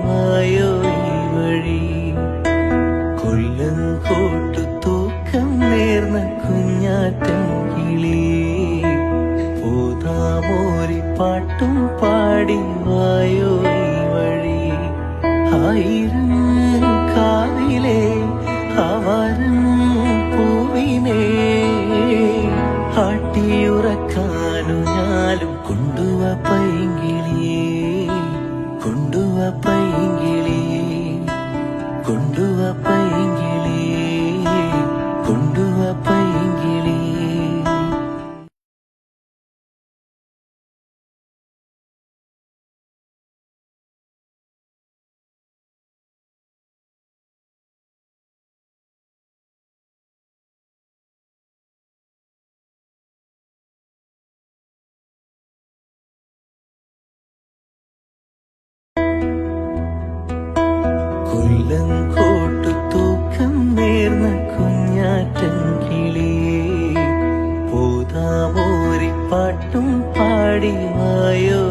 വായോ ഈ വഴി. കൊല്ലം കോട്ടു തൂക്കം നേർന്ന കുഞ്ഞാറ്റൻ കിളിയേ, പോതാമോരി പാട്ടും പാടി വായോ ഈ വഴി. ആയിരം കാവിലെ അവരും പൂവിനെ ആട്ടിയുറക്കാനു ഞാലും കൊണ്ടുവ പൈങ്കിളിയേ, കൊണ്ടുവ പൈങ്കിളിയേ, കൊണ്ടുവ പൈങ്കിളിയേ, കൊണ്ടുവ പൈങ്കിളിയേ. കൊല്ലം കോട്ടു തൂക്കം നേർന്ന കുഞ്ഞാറ്റൻ കിളിയേ, പോതാമോരി പാട്ടും പാടി വായോ